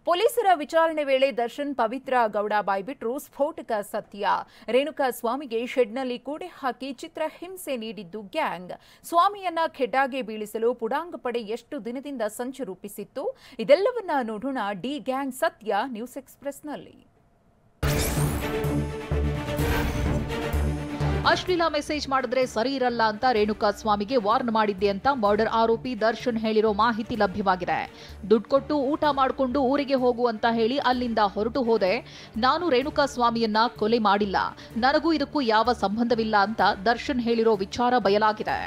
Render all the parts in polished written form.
ಪೊಲೀಸರ ವಿಚಾರಣೆ ವೇಳೆ ದರ್ಶನ್ ಪವಿತ್ರ ಗೌಡ ಬಾಯ್ಬಿಟ್ರು ಸ್ಫೋಟಕ ಸತ್ಯ. ರೇಣುಕಾ ಸ್ವಾಮಿಗೆ ಶೆಡ್ನಲ್ಲಿ ಕೂಡೆ ಹಾಕಿ ಚಿತ್ರಹಿಂಸೆ ನೀಡಿದ್ದು ಗ್ಯಾಂಗ್. ಸ್ವಾಮಿಯನ್ನ ಖೆಡ್ಡಾಗೆ ಬೀಳಿಸಲು ಪುಡಾಂಗ್ ಪಡೆ ಎಷ್ಟು ದಿನದಿಂದ ಸಂಚು ರೂಪಿಸಿತ್ತು? ಇದೆಲ್ಲವನ್ನ ನೋಡೋಣ ಡಿ ಗ್ಯಾಂಗ್ ಸತ್ಯ ನ್ಯೂಸ್ ಎಕ್ಸ್‌ಪ್ರೆಸ್‌ನಲ್ಲಿ. ಅಶ್ಲೀಲ ಮೆಸೇಜ್ ಮಾಡಿದ್ರೆ ಸರಿ ಇರಲ್ಲ ಅಂತ ರೇಣುಕಾ ಸ್ವಾಮಿಗೆ ವಾರ್ನ್ ಮಾಡಿದ್ದೆ ಅಂತ ಮರ್ಡರ್ ಆರೋಪಿ ದರ್ಶನ್ ಹೇಳಿರೋ ಮಾಹಿತಿ ಲಭ್ಯವಾಗಿದೆ. ದುಡ್ಡು ಕೊಟ್ಟು ಊಟ ಮಾಡಿಕೊಂಡು ಊರಿಗೆ ಹೋಗು ಅಂತ ಹೇಳಿ ಅಲ್ಲಿಂದ ಹೊರಟು ಹೋದೆ. ನಾನು ರೇಣುಕಾ ಸ್ವಾಮಿಯನ್ನ ಕೊಲೆ ಮಾಡಿಲ್ಲ, ನನಗೂ ಇದಕ್ಕೂ ಯಾವ ಸಂಬಂಧವಿಲ್ಲ ಅಂತ ದರ್ಶನ್ ಹೇಳಿರೋ ವಿಚಾರ ಬಯಲಾಗಿದೆ.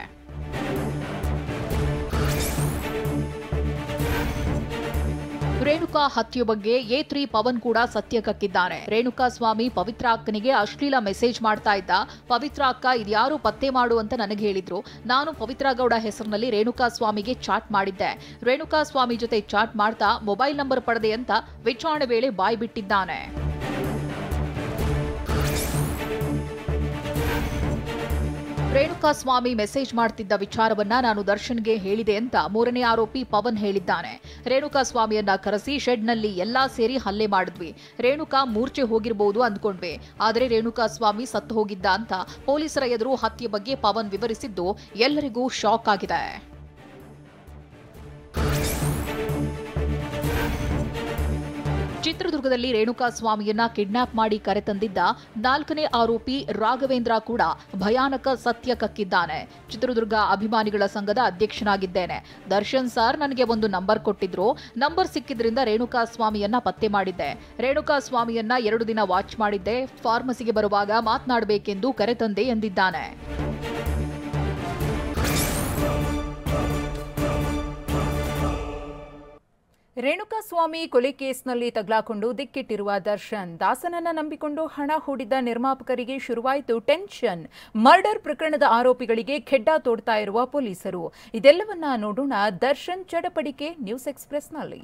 ರೇಣುಕಾ ಹತ್ಯೆ ಬಗ್ಗೆ A3 ಪವನ್ ಕೂಡ ಸತ್ಯ ಕಕ್ಕಿದ್ದಾನೆ. ರೇಣುಕಾ ಸ್ವಾಮಿ ಪವಿತ್ರ ಅಕ್ಕನಿಗೆ ಅಶ್ಲೀಲ ಮೆಸೇಜ್ ಮಾಡ್ತಾ ಇದ್ದ. ಪವಿತ್ರ ಅಕ್ಕ ಇದ್ಯಾರು ಪತ್ತೆ ಮಾಡು ಅಂತ ನನಗೆ ಹೇಳಿದ್ರು. ನಾನು ಪವಿತ್ರ ಗೌಡ ಹೆಸರಿನಲ್ಲಿ ರೇಣುಕಾ ಸ್ವಾಮಿಗೆ ಚಾಟ್ ಮಾಡಿದ್ದೆ. ರೇಣುಕಾ ಸ್ವಾಮಿ ಜೊತೆ ಚಾಟ್ ಮಾಡ್ತಾ ಮೊಬೈಲ್ ನಂಬರ್ ಪಡೆದೆ ಅಂತ ವಿಚಾರಣೆ ವೇಳೆ ಬಾಯ್ ಬಿಟ್ಟಿದ್ದಾನೆ. ರೇಣುಕಾ ಸ್ವಾಮಿ ಮೆಸೇಜ್ ಮಾಡ್ತಿದ್ದ ವಿಚಾರವನ್ನ ನಾನು ದರ್ಶನ್ಗೆ ಹೇಳಿದೆ ಅಂತ ಮೂರನೇ ಆರೋಪಿ ಪವನ್ ಹೇಳಿದ್ದಾನೆ. ರೇಣುಕಾ ಸ್ವಾಮಿಯನ್ನ ಕರೆಸಿ ಶೆಡ್ನಲ್ಲಿ ಎಲ್ಲಾ ಸೇರಿ ಹಲ್ಲೆ ಮಾಡಿದ್ವಿ. ರೇಣುಕಾ ಮೂರ್ಛೆ ಹೋಗಿರಬಹುದು ಅಂದ್ಕೊಂಡ್ವಿ, ಆದರೆ ರೇಣುಕಾ ಸ್ವಾಮಿ ಸತ್ತು ಹೋಗಿದ್ದ ಅಂತ ಪೊಲೀಸರ ಎದುರು ಹತ್ಯೆ ಬಗ್ಗೆ ಪವನ್ ವಿವರಿಸಿದ್ದು ಎಲ್ಲರಿಗೂ ಶಾಕ್ ಆಗಿದೆ. ಚಿತ್ರದುರ್ಗದಲ್ಲಿ ರೇಣುಕಾ ಸ್ವಾಮಿಯನ್ನ ಕಿಡ್ನಾಪ್ ಮಾಡಿ ಕರೆತಂದಿದ್ದ 4ನೇ ಆರೋಪಿ ರಾಘವೇಂದ್ರ ಕೂಡ ಭಯಾನಕ ಸತ್ಯ ಕಕ್ಕಿದ್ದಾನೆ. ಚಿತ್ರದುರ್ಗ ಅಭಿಮಾನಿಗಳ ಸಂಘದ ಅಧ್ಯಕ್ಷನಾಗಿದ್ದೇನೆ. ದರ್ಶನ್ ಸರ್ ನನಗೆ ಒಂದು ನಂಬರ್ ಕೊಟ್ಟಿದ್ರು. ನಂಬರ್ ಸಿಕ್ಕಿದ್ರಿಂದ ರೇಣುಕಾ ಸ್ವಾಮಿಯನ್ನ ಪತ್ತೆ ಮಾಡಿದ್ದೆ. ರೇಣುಕಾ ಸ್ವಾಮಿಯನ್ನ 2 ದಿನ ವಾಚ್ ಮಾಡಿದ್ದೆ. ಫಾರ್ಮಸಿಗೆ ಬರುವಾಗ ಮಾತನಾಡಬೇಕೆಂದು ಕರೆತಂದೆ ಎಂದಿದ್ದಾನೆ. ರೇಣುಕಾ ಸ್ವಾಮಿ ಕೊಲೆ ಕೇಸ್ನಲ್ಲಿ ತಗಲಾಕೊಂಡು ದಿಕ್ಕಿಟ್ಟಿರುವ ದರ್ಶನ್. ದಾಸನನ್ನ ನಂಬಿಕೊಂಡು ಹಣ ಹೂಡಿದ್ದ ನಿರ್ಮಾಪಕರಿಗೆ ಶುರುವಾಯಿತು ಟೆನ್ಷನ್. ಮರ್ಡರ್ ಪ್ರಕರಣದ ಆರೋಪಿಗಳಿಗೆ ಖೆಡ್ಡಾ ತೋಡ್ತಾ ಇರುವ ಪೊಲೀಸರು. ಇದೆಲ್ಲವನ್ನ ನೋಡೋಣ ದರ್ಶನ್ ಚಡಪಡಿಕೆ ನ್ಯೂಸ್ ಎಕ್ಸ್‌ಪ್ರೆಸ್‌ನಲ್ಲಿ.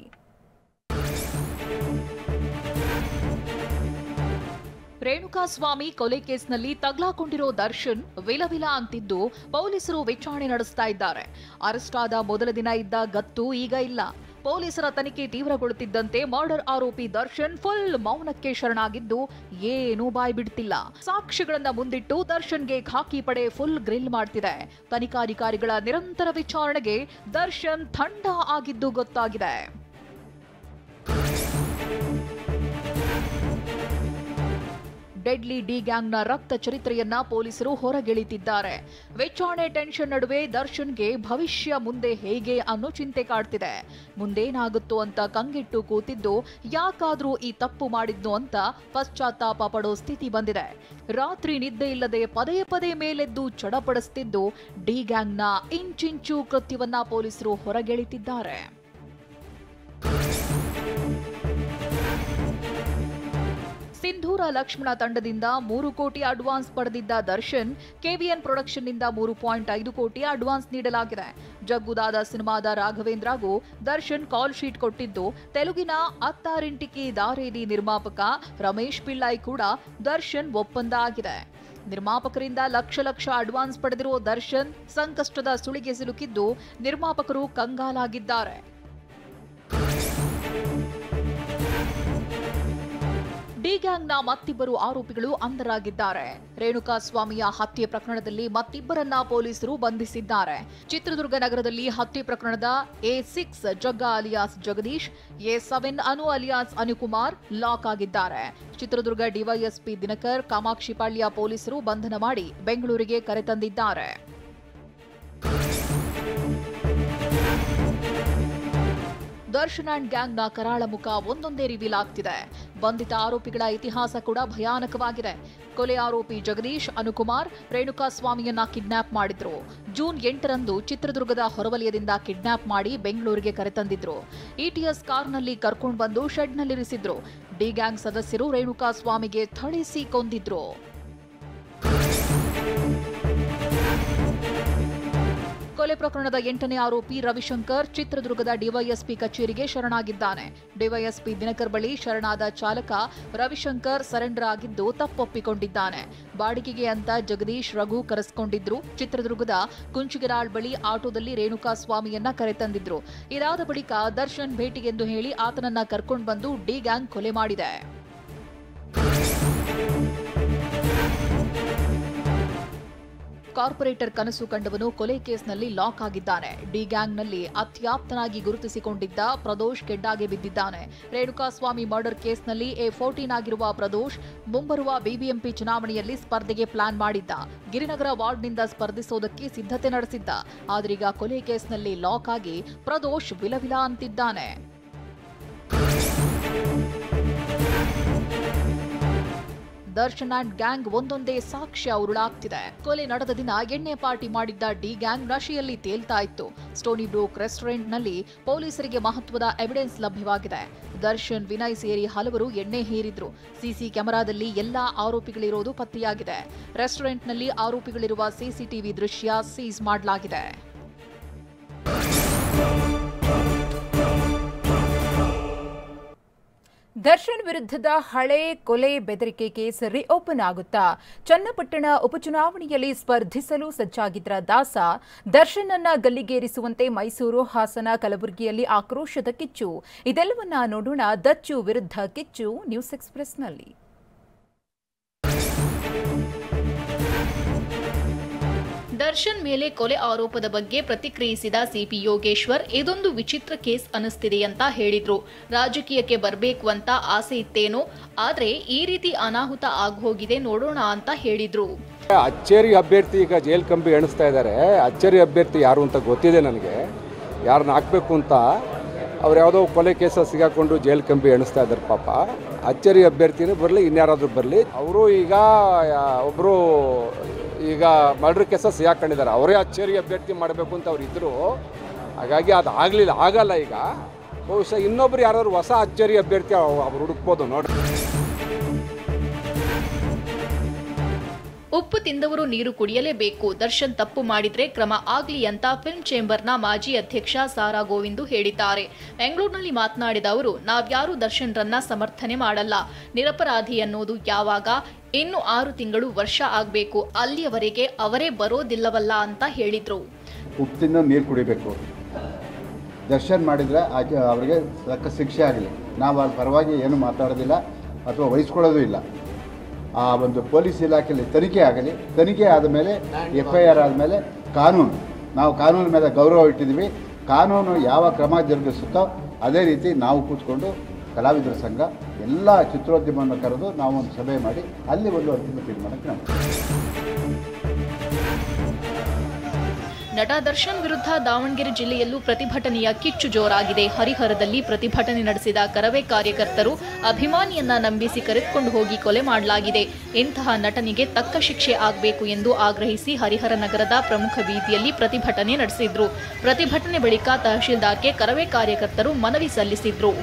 ರೇಣುಕಾ ಸ್ವಾಮಿ ಕೊಲೆ ಕೇಸ್ನಲ್ಲಿ ತಗಲಾಕೊಂಡಿರೋ ದರ್ಶನ್ ವಿಲವಿಲ ಅಂತಿದ್ದು ಪೊಲೀಸರು ವಿಚಾರಣೆ ನಡೆಸ್ತಾ ಇದ್ದಾರೆ. ಅರೆಸ್ಟ್ ಆದ ಮೊದಲ ದಿನ ಇದ್ದ ಗತ್ತು ಈಗ ಇಲ್ಲ. ಪೊಲೀಸರ ತನಿಖೆ ತೀವ್ರಗೊಳ್ಳುತ್ತಿದ್ದಂತೆ ಮರ್ಡರ್ ಆರೋಪಿ ದರ್ಶನ್ ಫುಲ್ ಮೌನಕ್ಕೆ ಶರಣಾಗಿದ್ದು ಏನೂ ಬಾಯ್ ಬಿಡ್ತಿಲ್ಲ. ಸಾಕ್ಷಿಗಳನ್ನ ಮುಂದಿಟ್ಟು ದರ್ಶನ್ಗೆ ಖಾಕಿ ಪಡೆ ಫುಲ್ ಗ್ರಿಲ್ ಮಾಡ್ತಿದೆ. ತನಿಖಾಧಿಕಾರಿಗಳ ನಿರಂತರ ವಿಚಾರಣೆಗೆ ದರ್ಶನ್ ಥಂಡ ಆಗಿದ್ದು ಗೊತ್ತಾಗಿದೆ. ಡೆಡ್ಲಿ ಡಿ ಗ್ಯಾಂಗ್ನ ರಕ್ತ ಚರಿತ್ರೆಯನ್ನ ಪೊಲೀಸರು ಹೊರಗೆಳಿತಿದ್ದಾರೆ. ವಿಚಾರಣೆ ಟೆನ್ಷನ್ ನಡುವೆ ದರ್ಶನ್ಗೆ ಭವಿಷ್ಯ ಮುಂದೆ ಹೇಗೆ ಅನ್ನೋ ಚಿಂತೆ ಕಾಡ್ತಿದೆ. ಮುಂದೇನಾಗುತ್ತೋ ಅಂತ ಕಂಗೆಟ್ಟು ಕೂತಿದ್ದು ಯಾಕಾದ್ರೂ ಈ ತಪ್ಪು ಮಾಡಿದ್ನು ಅಂತ ಪಶ್ಚಾತ್ತಾಪ ಪಡೋ ಸ್ಥಿತಿ ಬಂದಿದೆ. ರಾತ್ರಿ ನಿದ್ದೆ ಇಲ್ಲದೆ ಪದೇ ಪದೇ ಮೇಲೆದ್ದು ಚಡಪಡಿಸುತ್ತಿದ್ದು ಡಿ ಗ್ಯಾಂಗ್ನ ಇಂಚಿಂಚು ಕೃತ್ಯವನ್ನ ಪೊಲೀಸರು ಹೊರಗೆಳಿತಿದ್ದಾರೆ. ಸಿಂಧೂರ ಲಕ್ಷ್ಮಣ ತಂಡದಿಂದ 3 ಕೋಟಿ ಅಡ್ವಾನ್ಸ್ ಪಡೆದಿದ್ದ ದರ್ಶನ್ ಕೆವಿಎನ್ ಪ್ರೊಡಕ್ಷನ್ನಿಂದ 3.5 ಕೋಟಿ ಅಡ್ವಾನ್ಸ್ ನೀಡಲಾಗಿದೆ. ಜಗ್ಗುದಾದ ಸಿನಿಮಾದ ರಾಘವೇಂದ್ರಗೂ ದರ್ಶನ್ ಕಾಲ್ ಶೀಟ್ ಕೊಟ್ಟಿದ್ದು, ತೆಲುಗಿನ ಅತ್ತಾರಿಂಟಿಕಿ ದಾರೇದಿ ನಿರ್ಮಾಪಕ ರಮೇಶ್ ಪಿಳ್ಳೈ ಕೂಡ ದರ್ಶನ್ ಒಪ್ಪಂದ ಆಗಿದೆ. ನಿರ್ಮಾಪಕರಿಂದ ಲಕ್ಷ ಅಡ್ವಾನ್ಸ್ ಪಡೆದಿರುವ ದರ್ಶನ್ ಸಂಕಷ್ಟದ ಸುಳಿಗೆ ಸಿಲುಕಿದ್ದು ನಿರ್ಮಾಪಕರು ಕಂಗಾಲಾಗಿದ್ದಾರೆ. ಡಿ ಗ್ಯಾಂಗ್ನ ಮತ್ತಿಬ್ಬರು ಆರೋಪಿಗಳು ಅಂಧರಾಗಿದ್ದಾರೆ. ರೇಣುಕಾ ಸ್ವಾಮಿಯ ಹತ್ಯೆ ಪ್ರಕರಣದಲ್ಲಿ ಮತ್ತಿಬ್ಬರನ್ನ ಪೊಲೀಸರು ಬಂಧಿಸಿದ್ದಾರೆ. ಚಿತ್ರದುರ್ಗ ನಗರದಲ್ಲಿ ಹತ್ಯೆ ಪ್ರಕರಣದ A6 ಜಗ್ಗ ಅಲಿಯಾಸ್ ಜಗದೀಶ್, A7 ಅನು ಅಲಿಯಾಸ್ ಅನುಕುಮಾರ್ ಲಾಕ್ ಆಗಿದ್ದಾರೆ. ಚಿತ್ರದುರ್ಗ ಡಿವೈಎಸ್ಪಿ ದಿನಕರ್ ಕಾಮಾಕ್ಷಿಪಾಳ್ಯ ಪೊಲೀಸರು ಬಂಧನ ಮಾಡಿ ಬೆಂಗಳೂರಿಗೆ ಕರೆತಂದಿದ್ದಾರೆ. ದರ್ಶನ್ ಅಂಡ್ ಗ್ಯಾಂಗ್ನ ಕರಾಳ ಮುಖ ಒಂದೊಂದೇ ರಿವೀಲ್ ಆಗ್ತಿದೆ. ಬಂಧಿತ ಆರೋಪಿಗಳ ಇತಿಹಾಸ ಕೂಡ ಭಯಾನಕವಾಗಿದೆ. ಕೊಲೆ ಆರೋಪಿ ಜಗದೀಶ್ ಅನುಕುಮಾರ್ ರೇಣುಕಾ ಸ್ವಾಮಿಯನ್ನ ಕಿಡ್ನಾಪ್ ಮಾಡಿದ್ರು. ಜೂನ್ 8ರಂದು ಚಿತ್ರದುರ್ಗದ ಹೊರವಲಯದಿಂದ ಕಿಡ್ನಾಪ್ ಮಾಡಿ ಬೆಂಗಳೂರಿಗೆ ಕರೆತಂದಿದ್ರು. ETS ಕಾರ್ನಲ್ಲಿ ಕರ್ಕೊಂಡು ಬಂದು ಶೆಡ್ನಲ್ಲಿರಿಸಿದ್ರು. ಡಿ ಗ್ಯಾಂಗ್ ಸದಸ್ಯರು ರೇಣುಕಾ ಸ್ವಾಮಿಗೆ ಥಳಿಸಿ ಕೊಂದಿದ್ರು. ಕೊಲೆ ಪ್ರಕರಣದ 8ನೇ ಆರೋಪಿ ರವಿಶಂಕರ್ ಚಿತ್ರದುರ್ಗದ ಡಿವೈಎಸ್ಪಿ ಕಚೇರಿಗೆ ಶರಣಾಗಿದ್ದಾನೆ. ಡಿವೈಎಸ್ಪಿ ದಿನಕರ್ ಬಳಿ ಶರಣಾದ ಚಾಲಕ ರವಿಶಂಕರ್ ಸರೆಂಡರ್ ಆಗಿದ್ದು ತಪ್ಪೊಪ್ಪಿಕೊಂಡಿದ್ದಾನೆ. ಬಾಡಿಗೆಗೆ ಅಂತ ಜಗದೀಶ್ ರಘು ಕರೆಸಿಕೊಂಡಿದ್ರು. ಚಿತ್ರದುರ್ಗದ ಕುಂಚಿಗೆರಾಳ್ ಬಳಿ ಆಟೋದಲ್ಲಿ ರೇಣುಕಾ ಸ್ವಾಮಿಯನ್ನ ಕರೆತಂದಿದ್ರು. ಇದಾದ ಬಳಿಕ ದರ್ಶನ್ ಭೇಟಿಗೆಂದು ಹೇಳಿ ಆತನನ್ನ ಕರ್ಕೊಂಡು ಬಂದು ಡಿ ಗ್ಯಾಂಗ್ ಕೊಲೆ ಮಾಡಿದೆ. ಕಾರ್ಪೊರೇಟರ್ ಕನಸು ಕಂಡವನು ಕೊಲೆ ಕೇಸ್ನಲ್ಲಿ ಲಾಕ್ ಆಗಿದ್ದಾನೆ. ಡಿ ಗ್ಯಾಂಗ್ನಲ್ಲಿ ಅತ್ಯಾಪ್ತನಾಗಿ ಗುರುತಿಸಿಕೊಂಡಿದ್ದ ಪ್ರದೋಷ್ ಕೆಡ್ಡಾಗೆ ಬಿದ್ದಿದ್ದಾನೆ. ರೇಣುಕಾಸ್ವಾಮಿ ಮರ್ಡರ್ ಕೇಸ್ನಲ್ಲಿ A14 ಆಗಿರುವ ಪ್ರದೋಷ್ ಮುಂಬರುವ ಬಿಬಿಎಂಪಿ ಚುನಾವಣೆಯಲ್ಲಿ ಸ್ಪರ್ಧೆಗೆ ಪ್ಲಾನ್ ಮಾಡಿದ್ದ. ಗಿರಿನಗರ ವಾರ್ಡ್ನಿಂದ ಸ್ಪರ್ಧಿಸೋದಕ್ಕೆ ಸಿದ್ಧತೆ ನಡೆಸಿದ್ದ. ಆದ್ರೀಗ ಕೊಲೆ ಕೇಸ್ನಲ್ಲಿ ಲಾಕ್ ಆಗಿ ಪ್ರದೋಷ್ ವಿಲವಿಲ ಅಂತಿದ್ದಾನೆ. ದರ್ಶನ್ ಅಂಡ್ ಗ್ಯಾಂಗ್ ಒಂದೊಂದೇ ಸಾಕ್ಷ್ಯ ಉರುಳಾಗ್ತಿದೆ. ಕೊಲೆ ನಡೆದ ದಿನ ಎಣ್ಣೆ ಪಾರ್ಟಿ ಮಾಡಿದ್ದ ಡಿ ಗ್ಯಾಂಗ್ ನಶೆಯಲ್ಲಿ ತೇಲ್ತಾ ಇತ್ತು. ಸ್ಟೋನಿ ಬ್ರೋಕ್ ರೆಸ್ಟೋರೆಂಟ್ನಲ್ಲಿ ಪೊಲೀಸರಿಗೆ ಮಹತ್ವದ ಎವಿಡೆನ್ಸ್ ಲಭ್ಯವಾಗಿದೆ. ದರ್ಶನ್, ವಿನಯ್ ಸೇರಿ ಹಲವರು ಎಣ್ಣೆ ಹೀರಿದ್ರು. ಸಿಸಿ ಕ್ಯಾಮೆರಾದಲ್ಲಿ ಎಲ್ಲಾ ಆರೋಪಿಗಳಿರೋದು ಪತ್ತೆಯಾಗಿದೆ. ರೆಸ್ಟೋರೆಂಟ್ನಲ್ಲಿ ಆರೋಪಿಗಳಿರುವ ಸಿಸಿಟಿವಿ ದೃಶ್ಯ ಸೀಸ್ ಮಾಡಲಾಗಿದೆ. ದರ್ಶನ್ ವಿರುದ್ಧದ ಹಳೆ ಕೊಲೆ ಬೆದರಿಕೆ ಕೇಸ್ ರಿಓಪನ್ ಆಗುತ್ತಾ? ಚನ್ನಪಟ್ಟಣ ಉಪಚುನಾವಣೆಯಲ್ಲಿ ಸ್ಪರ್ಧಿಸಲು ಸಜ್ಜಾಗಿದ್ದ ದಾಸ ದರ್ಶನ್ ಅನ್ನ ಗಲ್ಲಿಗೇರಿಸುವಂತೆ ಮೈಸೂರು, ಹಾಸನ, ಕಲಬುರಗಿಯಲ್ಲಿ ಆಕ್ರೋಶದ ಕಿಚ್ಚು. ಇದೆಲ್ಲವನ್ನ ನೋಡೋಣ. ದಚ್ಚು ವಿರುದ್ಧ ಕಿಚ್ಚು ನ್ಯೂಸ್ ಎಕ್ಸ್‌ಪ್ರೆಸ್‌ನಲ್ಲಿ. ದರ್ಶನ್ ಮೇಲೆ ಕೊಲೆ ಆರೋಪದ ಬಗ್ಗೆ ಪ್ರತಿಕ್ರಿಯಿಸಿದ ಸಿಪಿ ಯೋಗೇಶ್ವರ್, ಇದೊಂದು ವಿಚಿತ್ರ ಕೇಸ್ ಅನಿಸ್ತಿದೆ ಅಂತ ಹೇಳಿದ್ರು. ರಾಜಕೀಯಕ್ಕೆ ಬರಬೇಕು ಅಂತ ಆಸೆ ಇತ್ತೇನೋ, ಆದ್ರೆ ಈ ರೀತಿ ಅನಾಹುತ ಆಗೋಗಿದೆ ನೋಡೋಣ ಅಂತ ಹೇಳಿದ್ರು. ಅಚ್ಚೇರಿ ಅಭ್ಯರ್ಥಿ ಈಗ ಜೈಲ್ ಕಂಬಿ ಎಣಿಸ್ತಾ ಇದ್ದಾರೆ. ಅಚ್ಚೇರಿ ಅಭ್ಯರ್ಥಿ ಯಾರು ಅಂತ ಗೊತ್ತಿದೆ ನನಗೆ, ಯಾರನ್ನ ಹಾಕಬೇಕು ಅಂತ. ಅವ್ರು ಯಾವುದೋ ಕೊಲೆ ಕೇಸ ಸಿಗಾಕೊಂಡು ಜೈಲ್ ಕಂಬಿ ಎಣಿಸ್ತಾ ಇದ್ದಾರೆ. ಪಾಪ ಅಚ್ಚೇರಿ ಅಭ್ಯರ್ಥಿನೂ ಬರಲಿ, ಇನ್ಯಾರಾದ್ರೂ ಬರಲಿ. ಅವರು ಒಬ್ಬರು ಈಗ ಮರ್ಡರ್ ಕೇಸ ಸಿಗಾಕೊಂಡಿದ್ದಾರೆ. ಅವರೇ ಅಚ್ಚೇರಿ ಅಭ್ಯರ್ಥಿ ಮಾಡಬೇಕು ಅಂತ ಅವ್ರು ಇದ್ದರು. ಹಾಗಾಗಿ ಅದು ಆಗಲ್ಲ. ಈಗ ಬಹುಶಃ ಇನ್ನೊಬ್ರು ಯಾರಾದ್ರು ಹೊಸ ಅಚ್ಚೇರಿ ಅಭ್ಯರ್ಥಿ ಅವ್ರು ಹುಡುಕ್ಬೋದು ನೋಡಿ. ಉಪ್ಪು ತಿಂದವರು ನೀರು ಕುಡಿಯಲೇಬೇಕು. ದರ್ಶನ್ ತಪ್ಪು ಮಾಡಿದ್ರೆ ಕ್ರಮ ಆಗ್ಲಿ ಅಂತ ಫಿಲ್ಮ್ ಚೇಂಬರ್ನ ಮಾಜಿ ಅಧ್ಯಕ್ಷ ಸಾರಾ ಗೋವಿಂದು ಹೇಳಿದ್ದಾರೆ. ಬೆಂಗಳೂರಿನಲ್ಲಿ ಮಾತನಾಡಿದ ಅವರು, ನಾವ್ಯಾರೂ ದರ್ಶನ್ ರನ್ನ ಸಮರ್ಥನೆ ಮಾಡಲ್ಲ. ನಿರಪರಾಧಿ ಅನ್ನೋದು ಯಾವಾಗ? ಇನ್ನು 6 ತಿಂಗಳು, ವರ್ಷ ಆಗಬೇಕು. ಅಲ್ಲಿಯವರೆಗೆ ಅವರೇ ಬರೋದಿಲ್ಲವಲ್ಲ ಅಂತ ಹೇಳಿದ್ರು. ಉಪ್ಪು ತಿಂದ ನೀರು ಕುಡಿಬೇಕು. ದರ್ಶನ್ ಮಾಡಿದ್ರೆ ಅವರಿಗೆ ತಕ್ಕ ಶಿಕ್ಷೆ ಆಗಲಿ. ನಾವು ಅವ್ರ ಪರವಾಗಿ ಏನು ಮಾತಾಡೋದಿಲ್ಲ ಅಥವಾ ವಹಿಸ್ಕೊಳ್ಳೋದು ಇಲ್ಲ. ಆ ಒಂದು ಪೊಲೀಸ್ ಇಲಾಖೆಯಲ್ಲಿ ತನಿಖೆ ಆಗಲಿ. ತನಿಖೆ ಆದಮೇಲೆ FIR ಆದಮೇಲೆ ನಾವು ಕಾನೂನು ಮೇಲೆ ಗೌರವ ಇಟ್ಟಿದ್ದೀವಿ. ಕಾನೂನು ಯಾವ ಕ್ರಮ ಜರುಗಿಸುತ್ತೋ ಅದೇ ರೀತಿ ನಾವು ಕೂತ್ಕೊಂಡು ಕಲಾವಿದರ ಸಂಘ ಎಲ್ಲ ಚಿತ್ರೋದ್ಯಮವನ್ನು ಕರೆದು ನಾವು ಒಂದು ಸಭೆ ಮಾಡಿ ಅಲ್ಲಿ ಒಂದು ಅಂತಿಮ ತೀರ್ಮಾನಕ್ಕೆ ನಾವು. ನಟ ದರ್ಶನ್ ವಿರುದ್ಧ ದಾವಣಗೆರೆ ಜಿಲ್ಲೆಯಲ್ಲೂ ಪ್ರತಿಭಟನೆಯ ಕಿಚ್ಚು ಜೋರಾಗಿದೆ. ಹರಿಹರದಲ್ಲಿ ಪ್ರತಿಭಟನೆ ನಡೆಸಿದ ಕರವೇ ಕಾರ್ಯಕರ್ತರು ಅಭಿಮಾನಿಯನ್ನ ನಂಬಿಸಿ ಕರೆದುಕೊಂಡು ಹೋಗಿ ಕೊಲೆ ಮಾಡಲಾಗಿದೆ. ಇಂತಹ ನಟನಿಗೆ ತಕ್ಕ ಶಿಕ್ಷೆ ಆಗಬೇಕು ಎಂದು ಆಗ್ರಹಿಸಿ ಹರಿಹರ ನಗರದ ಪ್ರಮುಖ ಬೀದಿಯಲ್ಲಿ ಪ್ರತಿಭಟನೆ ನಡೆಸಿದ್ರು. ಪ್ರತಿಭಟನೆ ಬಳಿಕ ತಹಶೀಲ್ದಾರ್ಗೆ ಕರವೇ ಕಾರ್ಯಕರ್ತರು ಮನವಿ ಸಲ್ಲಿಸಿದ್ರು.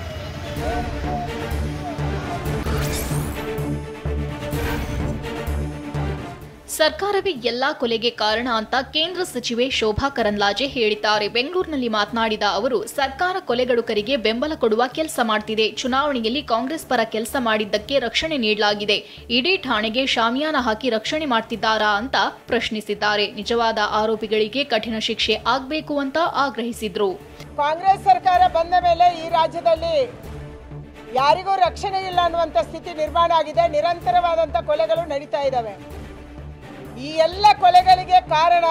ಸರ್ಕಾರವೇ ಎಲ್ಲಾ ಕೊಲೆಗೆ ಕಾರಣ ಅಂತ ಕೇಂದ್ರ ಸಚಿವೆ ಶೋಭಾ ಕರಂದ್ಲಾಜೆ ಹೇಳಿದ್ದಾರೆ. ಬೆಂಗಳೂರಿನಲ್ಲಿ ಮಾತನಾಡಿದ ಅವರು, ಸರ್ಕಾರ ಕೊಲೆಗಡುಕರಿಗೆ ಬೆಂಬಲ ಕೊಡುವ ಕೆಲಸ ಮಾಡ್ತಿದೆ. ಚುನಾವಣೆಯಲ್ಲಿ ಕಾಂಗ್ರೆಸ್ ಪರ ಕೆಲಸ ಮಾಡಿದ್ದಕ್ಕೆ ರಕ್ಷಣೆ ನೀಡಲಾಗಿದೆ. ಇಡೀ ಠಾಣೆಗೆ ಶಾಮಿಯಾನ ಹಾಕಿ ರಕ್ಷಣೆ ಮಾಡ್ತಿದ್ದಾರಾ ಅಂತ ಪ್ರಶ್ನಿಸಿದ್ದಾರೆ. ನಿಜವಾದ ಆರೋಪಿಗಳಿಗೆ ಕಠಿಣ ಶಿಕ್ಷೆ ಆಗಬೇಕು ಅಂತ ಆಗ್ರಹಿಸಿದ್ರು. ಕಾಂಗ್ರೆಸ್ ಸರ್ಕಾರ ಬಂದ ಮೇಲೆ ಈ ರಾಜ್ಯದಲ್ಲಿ ಯಾರಿಗೂ ರಕ್ಷಣೆ ಇಲ್ಲ ಅನ್ನುವಂಥ ಸ್ಥಿತಿ ನಿರ್ಮಾಣ ಆಗಿದೆ. ನಿರಂತರವಾದಂಥ ಕೊಲೆಗಳು ನಡೀತಾ ಇದ್ದಾವೆ. ಈ ಎಲ್ಲ ಕೊಲೆಗಳಿಗೆ ಕಾರಣ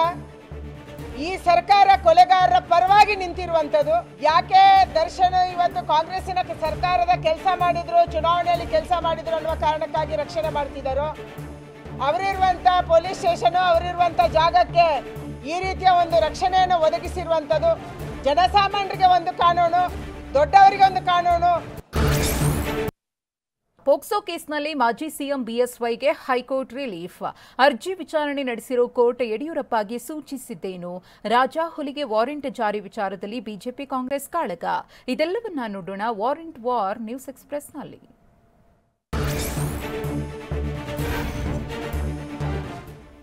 ಈ ಸರ್ಕಾರ ಕೊಲೆಗಾರರ ಪರವಾಗಿ ನಿಂತಿರುವಂಥದ್ದು. ಯಾಕೆ ದರ್ಶನ್ ಇವತ್ತು ಕಾಂಗ್ರೆಸ್ಸಿನ ಸರ್ಕಾರದ ಕೆಲಸ ಮಾಡಿದ್ರು, ಚುನಾವಣೆಯಲ್ಲಿ ಕೆಲಸ ಮಾಡಿದ್ರು ಅನ್ನುವ ಕಾರಣಕ್ಕಾಗಿ ರಕ್ಷಣೆ ಮಾಡ್ತಿದ್ದಾರೋ, ಅವರಿರುವಂಥ ಪೊಲೀಸ್ ಸ್ಟೇಷನು, ಅವರಿರುವಂಥ ಜಾಗಕ್ಕೆ ಈ ರೀತಿಯ ಒಂದು ರಕ್ಷಣೆಯನ್ನು ಒದಗಿಸಿರುವಂಥದ್ದು. ಜನಸಾಮಾನ್ಯರಿಗೆ ಒಂದು ಕಾನೂನು, ದೊಡ್ಡವರಿಗೆ ಒಂದು ಕಾನೂನು. ಪೋಕ್ಸೋ ಕೇಸ್ನಲ್ಲಿ ಮಾಜಿ ಸಿಎಂ ಬಿಎಸ್ವೈಗೆ ಹೈಕೋರ್ಟ್ ರಿಲೀಫ್. ಅರ್ಜಿ ವಿಚಾರಣೆ ನಡೆಸಿರೋ ಕೋರ್ಟ್ ಯಡಿಯೂರಪ್ಪಗೆ ಸೂಚಿಸಿದ್ದೇನು? ರಾಜಾಹುಲಿಗೆ ವಾರೆಂಟ್ ಜಾರಿ ವಿಚಾರದಲ್ಲಿ ಬಿಜೆಪಿ ಕಾಂಗ್ರೆಸ್ ಕಾಳಗ. ಇದೆಲ್ಲವನ್ನ ನೋಡೋಣ ವಾರೆಂಟ್ ವಾರ್ ನ್ಯೂಸ್ ಎಕ್ಸ್‌ಪ್ರೆಸ್‌ನಲ್ಲಿ.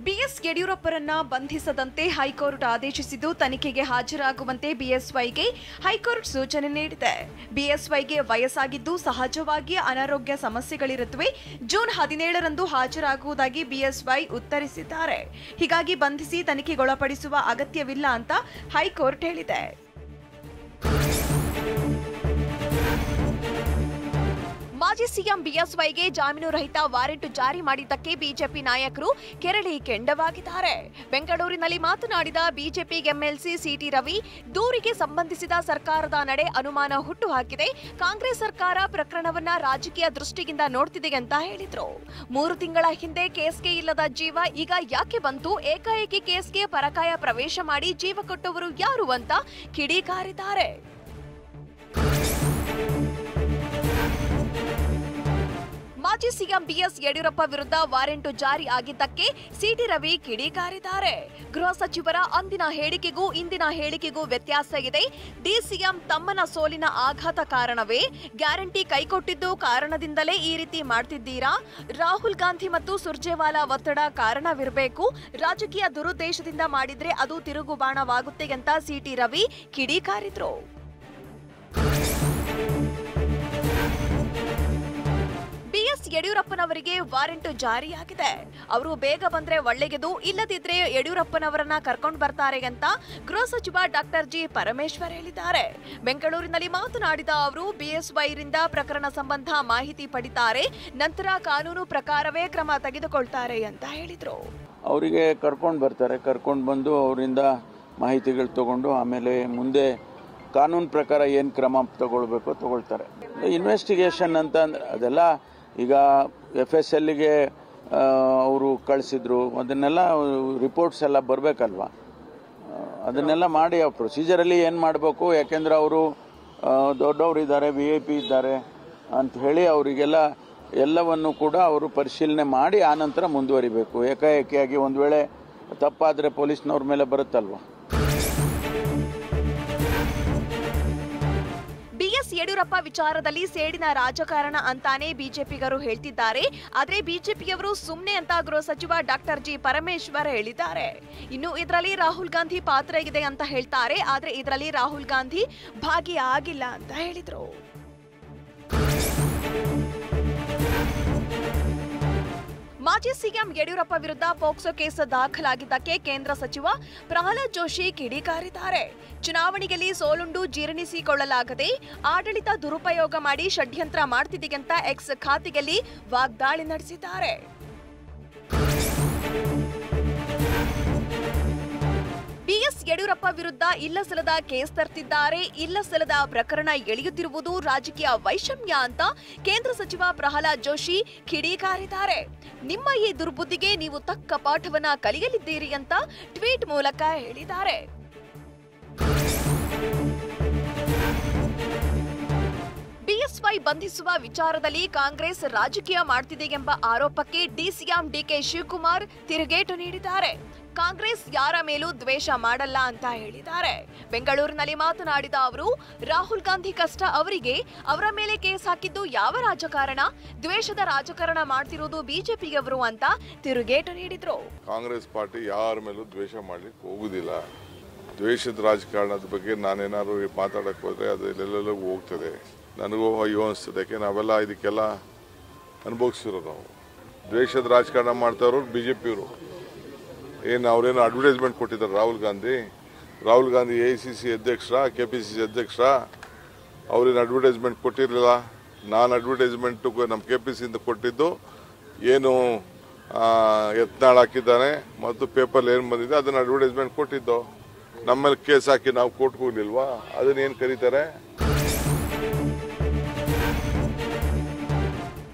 ಬಿಎಸ್ ಯಡಿಯೂರಪ್ಪರನ್ನ ಬಂಧಿಸದಂತೆ ಹೈಕೋರ್ಟ್ ಆದೇಶಿಸಿದ್ದು ತನಿಖೆಗೆ ಹಾಜರಾಗುವಂತೆ ಬಿಎಸ್ವೈಗೆ ಹೈಕೋರ್ಟ್ ಸೂಚನೆ ನೀಡಿದೆ. ಬಿಎಸ್ವೈಗೆ ವಯಸ್ಸಾಗಿದ್ದು ಸಹಜವಾಗಿ ಅನಾರೋಗ್ಯ ಸಮಸ್ಯೆಗಳಿರುತ್ತವೆ. June 17ರಂದು ಹಾಜರಾಗುವುದಾಗಿ BSY ಉತ್ತರಿಸಿದ್ದಾರೆ. ಹೀಗಾಗಿ ಬಂಧಿಸಿ ತನಿಖೆಗೊಳಪಡಿಸುವ ಅಗತ್ಯವಿಲ್ಲ ಅಂತ ಹೈಕೋರ್ಟ್ ಹೇಳಿದೆ. ಮಾಜಿ ಸಿಎಂ ಬಿಎಸ್ವೈಗೆ ಜಾಮೀನು ರಹಿತ ವಾರೆಂಟ್ ಜಾರಿ ಮಾಡಿದ್ದಕ್ಕೆ ಬಿಜೆಪಿ ನಾಯಕರು ಕೆರಳಿ ಕೆಂಡವಾಗಿದ್ದಾರೆ. ಬೆಂಗಳೂರಿನಲ್ಲಿ ಮಾತನಾಡಿದ ಬಿಜೆಪಿ ಎಂಎಲ್ಸಿ ಸಿಟಿ ರವಿ, ದೂರಿಗೆ ಸಂಬಂಧಿಸಿದ ಸರ್ಕಾರದ ನಡೆ ಅನುಮಾನ ಹುಟ್ಟುಹಾಕಿದೆ. ಕಾಂಗ್ರೆಸ್ ಸರ್ಕಾರ ಪ್ರಕರಣವನ್ನ ರಾಜಕೀಯ ದೃಷ್ಟಿಯಿಂದ ನೋಡ್ತಿದೆ ಅಂತ ಹೇಳಿದ್ರು. 3 ತಿಂಗಳ ಹಿಂದೆ ಕೇಸ್ಗೆ ಇಲ್ಲದ ಜೀವ ಈಗ ಯಾಕೆ ಬಂತು? ಏಕಾಏಕಿ ಕೇಸ್ಗೆ ಪರಕಾಯ ಪ್ರವೇಶ ಮಾಡಿ ಜೀವ ಕೊಟ್ಟವರು ಯಾರು ಅಂತ ಕಿಡಿಕಾರಿದ್ದಾರೆ. ಮಾಜಿ ಸಿಎಂ ಬಿಎಸ್ ಯಡಿಯೂರಪ್ಪ ವಿರುದ್ಧ ವಾರೆಂಟ್ ಜಾರಿ ಆಗಿದ್ದಕ್ಕೆ ಸಿಟಿ ರವಿ ಕಿಡಿಕಾರಿದ್ದಾರೆ. ಗೃಹ ಸಚಿವರ ಅಂದಿನ ಹೇಳಿಕೆಗೂ ಇಂದಿನ ಹೇಳಿಕೆಗೂ ವ್ಯತ್ಯಾಸ ಇದೆ. ಡಿಸಿಎಂ ತಮ್ಮನ ಸೋಲಿನ ಆಘಾತ ಕಾರಣವೇ? ಗ್ಯಾರಂಟಿ ಕೈಕೊಟ್ಟಿದ್ದು ಕಾರಣದಿಂದಲೇ ಈ ರೀತಿ ಮಾಡ್ತಿದ್ದೀರಾ? ರಾಹುಲ್ ಗಾಂಧಿ ಮತ್ತು ಸುರ್ಜೇವಾಲಾ ಒತ್ತಡ ಕಾರಣವಿರಬೇಕು. ರಾಜಕೀಯ ದುರುದ್ದೇಶದಿಂದ ಮಾಡಿದ್ರೆ ಅದು ತಿರುಗುಬಾಣವಾಗುತ್ತೆ ಅಂತ ಸಿಟಿ ರವಿ ಕಿಡಿಕಾರಿದ್ರು. ಬಿಎಸ್ ಯಡಿಯೂರಪ್ಪನವರಿಗೆ ವಾರೆಂಟ್ ಜಾರಿಯಾಗಿದೆ. ಅವರು ಬೇಗ ಬಂದ್ರೆ ಒಳ್ಳೆಯದು, ಇಲ್ಲದಿದ್ರೆ ಯಡಿಯೂರಪ್ಪನವರನ್ನ ಕರ್ಕೊಂಡು ಬರ್ತಾರೆ ಅಂತ ಗೃಹ ಸಚಿವ ಡಾಕ್ಟರ್ ಜಿ ಪರಮೇಶ್ವರ್ ಹೇಳಿದ್ದಾರೆ. ಬೆಂಗಳೂರಿನಲ್ಲಿ ಮಾತನಾಡಿದ ಅವರು, ಬಿಎಸ್ವೈರಿಂದ ಪ್ರಕರಣ ಸಂಬಂಧ ಮಾಹಿತಿ ಪಡಿತಾರೆ, ನಂತರ ಕಾನೂನು ಪ್ರಕಾರವೇ ಕ್ರಮ ತೆಗೆದುಕೊಳ್ತಾರೆ ಅಂತ ಹೇಳಿದ್ರು. ಅವರಿಗೆ ಕರ್ಕೊಂಡು ಬರ್ತಾರೆ, ಕರ್ಕೊಂಡು ಬಂದು ಅವರಿಂದ ಮಾಹಿತಿಗಳು ತಗೊಂಡು ಆಮೇಲೆ ಮುಂದೆ ಕಾನೂನು ಪ್ರಕಾರ ಏನು ಕ್ರಮ ತಗೊಳ್ಬೇಕು ತಗೊಳ್ತಾರೆ. ಇನ್ವೆಸ್ಟಿಗೇಷನ್ ಅಂತ ಅಂದ್ರೆ ಅದೆಲ್ಲ ಈಗ FSLಗೆ ಅವರು ಕಳಿಸಿದ್ರು, ಅದನ್ನೆಲ್ಲ ರಿಪೋರ್ಟ್ಸ್ ಎಲ್ಲ ಬರಬೇಕಲ್ವ, ಅದನ್ನೆಲ್ಲ ಮಾಡಿ ಆ ಪ್ರೊಸೀಜರಲ್ಲಿ ಏನು ಮಾಡಬೇಕು. ಯಾಕೆಂದರೆ ಅವರು ದೊಡ್ಡವರು ಇದ್ದಾರೆ, VIP ಇದ್ದಾರೆ ಅಂತ ಹೇಳಿ ಅವರಿಗೆಲ್ಲ ಎಲ್ಲವನ್ನು ಕೂಡ ಅವರು ಪರಿಶೀಲನೆ ಮಾಡಿ ಆನಂತರ ಮುಂದುವರಿಬೇಕು. ಏಕಾಏಕಿಯಾಗಿ ಒಂದು ವೇಳೆ ತಪ್ಪಾದರೆ ಪೊಲೀಸ್ನವ್ರ ಮೇಲೆ ಬರುತ್ತಲ್ವ. ಬಿಎಸ್ ಯಡಿಯೂರಪ್ಪ ವಿಚಾರದಲ್ಲಿ ಸೇಡಿನ ರಾಜಕಾರಣ ಅಂತಾನೆ ಬಿಜೆಪಿಗರು ಹೇಳ್ತಿದ್ದಾರೆ. ಆದ್ರೆ ಬಿಜೆಪಿಯವರು ಸುಮ್ಮನೆ ಅಂತ ಗೃಹ ಸಚಿವ ಡಾಕ್ಟರ್ ಜಿ ಪರಮೇಶ್ವರ್ ಹೇಳಿದ್ದಾರೆ. ಇನ್ನು ಇದರಲ್ಲಿ ರಾಹುಲ್ ಗಾಂಧಿ ಪಾತ್ರ ಇದೆ ಅಂತ ಹೇಳ್ತಾರೆ. ಆದ್ರೆ ಇದರಲ್ಲಿ ರಾಹುಲ್ ಗಾಂಧಿ ಭಾಗಿಯಾಗಿಲ್ಲ ಅಂತ ಹೇಳಿದ್ರು. ಮಾಜಿ ಸಿಎಂ ಯಡಿಯೂರಪ್ಪ ವಿರುದ್ಧ ಪೋಕ್ಸೋ ಕೇಸ್ ದಾಖಲಾಗಿದ್ದಕ್ಕೆ ಕೇಂದ್ರ ಸಚಿವ ಪ್ರಹ್ಲಾದ್ ಜೋಶಿ ಕಿಡಿಕಾರಿದ್ದಾರೆ. ಚುನಾವಣೆಯಲ್ಲಿ ಸೋಲುಂಡು ಜೀರ್ಣಿಸಿಕೊಳ್ಳಲಾಗದೆ ಆಡಳಿತ ದುರುಪಯೋಗ ಮಾಡಿ ಷಡ್ಯಂತ್ರ ಮಾಡ್ತಿದೆಯಂತ ಎಕ್ಸ್ ಖಾತೆಯಲ್ಲಿ ವಾಗ್ದಾಳಿ ನಡೆಸಿದ್ದಾರೆ. ಬಿಎಸ್ ಯಡಿಯೂರಪ್ಪ ವಿರುದ್ಧ ಇಲ್ಲಸಲ್ಲದ ಕೇಸ್ ತರ್ತಿದ್ದಾರೆ. ಇಲ್ಲಸಲ್ಲದ ಪ್ರಕರಣ ಎಳೆಯುತ್ತಿರುವುದು ರಾಜಕೀಯ ವೈಷಮ್ಯ ಅಂತ ಕೇಂದ್ರ ಸಚಿವ ಪ್ರಹ್ಲಾದ್ ಜೋಶಿ ಕಿಡಿಕಾರಿದ್ದಾರೆ. ನಿಮ್ಮ ಈ ದುರ್ಬುದ್ಧಿಗೆ ನೀವು ತಕ್ಕ ಪಾಠವನ್ನ ಕಲಿಯಲಿದ್ದೀರಿ ಅಂತ ಟ್ವೀಟ್ ಮೂಲಕ ಹೇಳಿದ್ದಾರೆ. ಬಿಎಸ್ವೈ ಬಂಧಿಸುವ ವಿಚಾರದಲ್ಲಿ ಕಾಂಗ್ರೆಸ್ ರಾಜಕೀಯ ಮಾಡ್ತಿದೆ ಎಂಬ ಆರೋಪಕ್ಕೆ ಡಿಸಿಎಂ ಡಿಕೆ ಶಿವಕುಮಾರ್ ತಿರುಗೇಟು ನೀಡಿದ್ದಾರೆ. ಕಾಂಗ್ರೆಸ್ ಯಾರ ಮೇಲೂ ದ್ವೇಷ ಮಾಡಲ್ಲ ಅಂತ ಹೇಳಿದ್ದಾರೆ. ಬೆಂಗಳೂರಿನಲ್ಲಿ ಮಾತನಾಡಿದ ಅವರು, ರಾಹುಲ್ ಗಾಂಧಿ ಕಷ್ಟ ಅವರಿಗೆ, ಅವರ ಮೇಲೆ ಕೇಸ್ ಹಾಕಿದ್ದು ಯಾವ ರಾಜಕಾರಣ? ದ್ವೇಷದ ರಾಜಕಾರಣ ಮಾಡ್ತಿರೋದು ಬಿಜೆಪಿಯವರು ಅಂತ ತಿರುಗೇಟು ನೀಡಿದ್ರು. ಕಾಂಗ್ರೆಸ್ ಪಾರ್ಟಿ ಯಾರ ಮೇಲೂ ದ್ವೇಷ ಮಾಡ್ಲಿಕ್ಕೆ ಹೋಗುದಿಲ್ಲ. ದ್ವೇಷದ ರಾಜಕಾರಣದ ಬಗ್ಗೆ ನಾನೇನಾದ್ರು ಮಾತಾಡಕ್ಕೆ ಹೋದ್ರೆ ಅದು ಎಲ್ಲೆಲ್ಲೂ ಹೋಗ್ತದೆ. ನನಗೂ ಅಯ್ಯೋ ಅನಿಸ್ತದೆ. ಯಾಕೆ ನಾವೆಲ್ಲ ಇದಕ್ಕೆಲ್ಲ ಅನುಭವಿಸಿರೋ ನಾವು. ದ್ವೇಷದ ರಾಜಕಾರಣ ಮಾಡ್ತಾರೋ ಬಿಜೆಪಿಯವರು. ಏನು ಅವರೇನು ಅಡ್ವರ್ಟೈಸ್ಮೆಂಟ್ ಕೊಟ್ಟಿದ್ದಾರೆ ರಾಹುಲ್ ಗಾಂಧಿ AICC ಅಧ್ಯಕ್ಷರ, KPCC ಅಧ್ಯಕ್ಷರ, ಅವ್ರೇನು ಅಡ್ವರ್ಟೈಸ್ಮೆಂಟ್ ಕೊಟ್ಟಿರಲಿಲ್ಲ. ನಾನು ಅಡ್ವರ್ಟೈಸ್ಮೆಂಟು ನಮ್ಮ KPCಯಿಂದ ಕೊಟ್ಟಿದ್ದು ಏನು ಯತ್ನಾಳ್ ಹಾಕಿದ್ದಾನೆ ಮತ್ತು ಪೇಪರ್ ಏನು ಬಂದಿದೆ ಅದನ್ನು ಅಡ್ವರ್ಟೈಸ್ಮೆಂಟ್ ಕೊಟ್ಟಿದ್ದು. ನಮ್ಮಲ್ಲಿ ಕೇಸ್ ಹಾಕಿ ನಾವು ಕೋರ್ಟ್ಗೆ ಹೋಗ್ಲಿಲ್ವಾ? ಅದನ್ನೇನು ಕರೀತಾರೆ?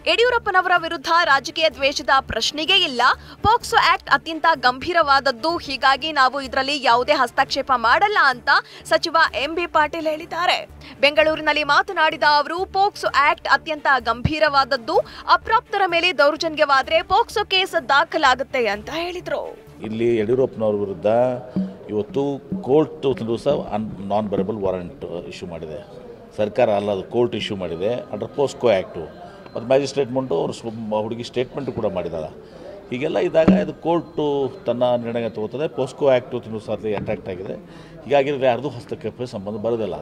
ಯಡಿಯೂರಪ್ಪನವರ ವಿರುದ್ಧ ರಾಜಕೀಯ ದ್ವೇಷದ ಪ್ರಶ್ನೆಯೇ ಇಲ್ಲ. ಪೋಕ್ಸೋ ಆಕ್ಟ್ ಅತ್ಯಂತ ಗಂಭೀರವಾದದ್ದು, ಹೀಗಾಗಿ ನಾವು ಇದರಲ್ಲಿ ಯಾವುದೇ ಹಸ್ತಕ್ಷೇಪ ಮಾಡಲ್ಲ ಅಂತ ಸಚಿವ MB ಪಾಟೀಲ್ ಹೇಳಿದ್ದಾರೆ. ಬೆಂಗಳೂರಿನಲ್ಲಿ ಮಾತನಾಡಿದ ಅವರು, ಪೋಕ್ಸೋ ಆಕ್ಟ್ ಅತ್ಯಂತ ಗಂಭೀರವಾದದ್ದು, ಅಪ್ರಾಪ್ತರ ಮೇಲೆ ದೌರ್ಜನ್ಯವಾದರೆ ಪೋಕ್ಸೋ ಕೇಸ್ ದಾಖಲಾಗುತ್ತೆ ಅಂತ ಹೇಳಿದರು. ಇಲ್ಲಿ ಯಡಿಯೂರಪ್ಪನವರ ವಿರುದ್ಧ ಇವತ್ತು ಕೋರ್ಟ್ ಸಹ ನಾನ್ ಬರೇಬಲ್ ವಾರೆಂಟ್ ಇಶ್ಯೂ ಮಾಡಿದೆ. ಸರ್ಕಾರ ಅಲ್ಲ, ಅದು ಕೋರ್ಟ್ ಇಶ್ಯೂ ಮಾಡಿದೆ ಅಂಡರ್ ಪೋಸ್ಕೋ ಆ್ಯಕ್ಟು. ಮತ್ತು ಮ್ಯಾಜಿಸ್ಟ್ರೇಟ್ ಮುಂಟು ಅವರು ಹುಡುಗಿ ಸ್ಟೇಟ್ಮೆಂಟ್ ಕೂಡ ಮಾಡಿದ್ದಾರೆ. ಹೀಗೆಲ್ಲ ಇದ್ದಾಗ ಇದು ಕೋರ್ಟು ತನ್ನ ನಿರ್ಣಯ ತಗೋತದೆ. ಪೋಸ್ಕೋ ಆ್ಯಕ್ಟು ಸಹ ಅಟ್ರಾಕ್ಟ್ ಆಗಿದೆ. ಹೀಗಾಗಿ ಯಾರ್ದು ಹಸ್ತಕ್ಷೇಪ ಸಂಬಂಧ ಬರೋದಿಲ್ಲ.